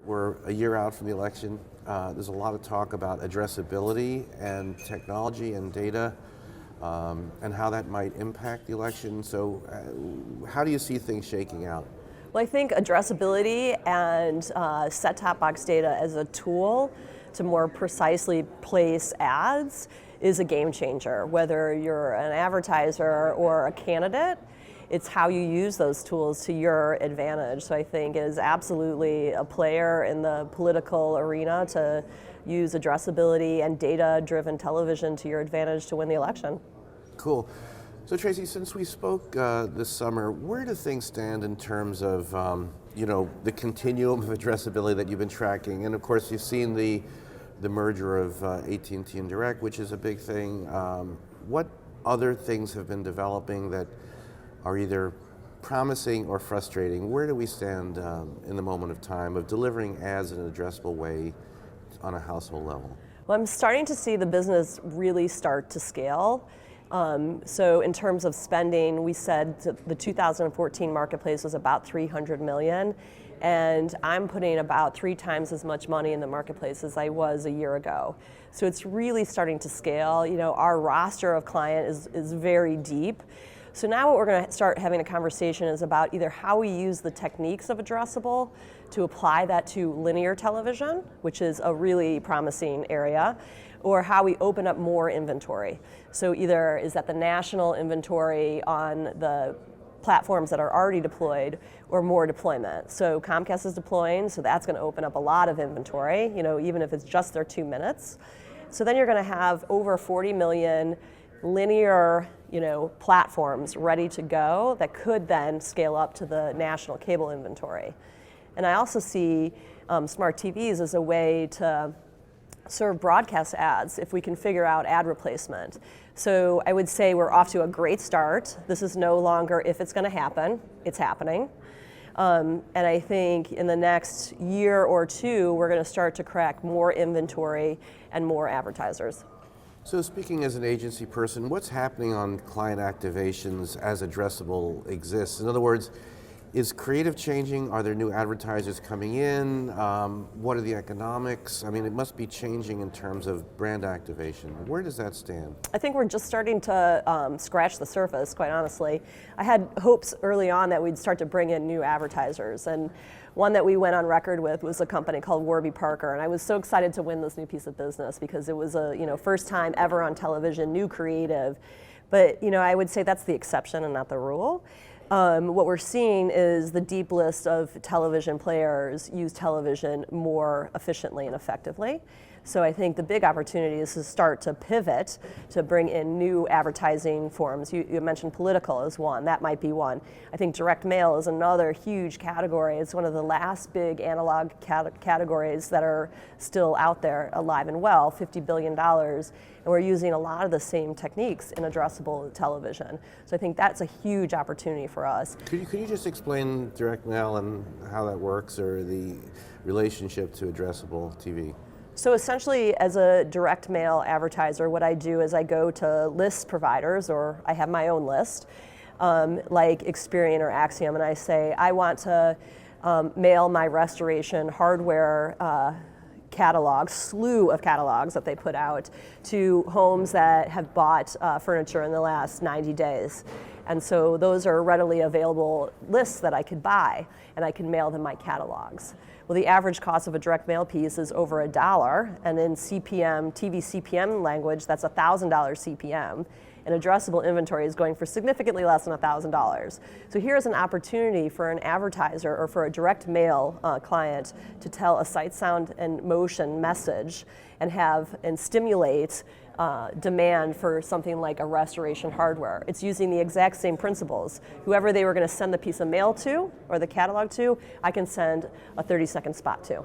We're a year out from the election. There's a lot of talk about addressability and technology and data and how that might impact the election. So how do you see things shaking out? Well, I think addressability and set-top box data as a tool to more precisely place ads is a game changer. Whether you're an advertiser or a candidate, it's how you use those tools to your advantage. So I think it is absolutely a player in the political arena to use addressability and data-driven television to your advantage to win the election. Cool. So Tracy, since we spoke this summer, where do things stand in terms of the continuum of addressability that you've been tracking? And of course, you've seen the merger of AT&T and Direct, which is a big thing. What other things have been developing that are either promising or frustrating? Where do we stand in the moment of time of delivering ads in an addressable way on a household level? Well, I'm starting to see the business really start to scale. So in terms of spending, we said the 2014 marketplace was about $300 million, and I'm putting about 3 times as much money in the marketplace as I was a year ago. So it's really starting to scale. You know, our roster of clients is very deep. So now what we're going to start having a conversation is about either how we use the techniques of addressable to apply that to linear television, which is a really promising area, or how we open up more inventory. So either is that the national inventory on the platforms that are already deployed or more deployment. So Comcast is deploying, so that's going to open up a lot of inventory, even if it's just their 2 minutes. So then you're going to have over 40 million linear platforms ready to go that could then scale up to the national cable inventory. And I also see smart TVs as a way to serve broadcast ads if we can figure out ad replacement. So I would say we're off to a great start. This is no longer if it's going to happen, it's happening. And I think in the next year or two, we're going to start to crack more inventory and more advertisers. So speaking as an agency person, what's happening on client activations as addressable exists? In other words, is creative changing? Are there new advertisers coming in? What are the economics? I mean, it must be changing in terms of brand activation. Where does that stand? I think we're just starting to scratch the surface, quite honestly. I had hopes early on that we'd start to bring in new advertisers, and one that we went on record with was a company called Warby Parker, and I was so excited to win this new piece of business because it was a first time ever on television, new creative. But I would say that's the exception and not the rule. What we're seeing is the deep list of television players use television more efficiently and effectively. So I think the big opportunity is to start to pivot to bring in new advertising forms. You mentioned political as one. That might be one. I think direct mail is another huge category. It's one of the last big analog categories that are still out there alive and well, $50 billion. And we're using a lot of the same techniques in addressable television. So I think that's a huge opportunity for us. Could you just explain direct mail and how that works, or the relationship to addressable TV? So essentially, as a direct mail advertiser, what I do is I go to list providers, or I have my own list, like Experian or Axiom, and I say, I want to mail my restoration hardware catalog, slew of catalogs that they put out, to homes that have bought furniture in the last 90 days. And so those are readily available lists that I could buy, and I can mail them my catalogs. Well, the average cost of a direct mail piece is over $1, and in CPM, TV CPM language, that's $1,000 CPM. And addressable inventory is going for significantly less than $1,000. So here's an opportunity for an advertiser or for a direct mail client to tell a sight, sound, and motion message and stimulate demand for something like a restoration hardware. It's using the exact same principles. Whoever they were going to send the piece of mail to or the catalog to, I can send a 30-second spot to.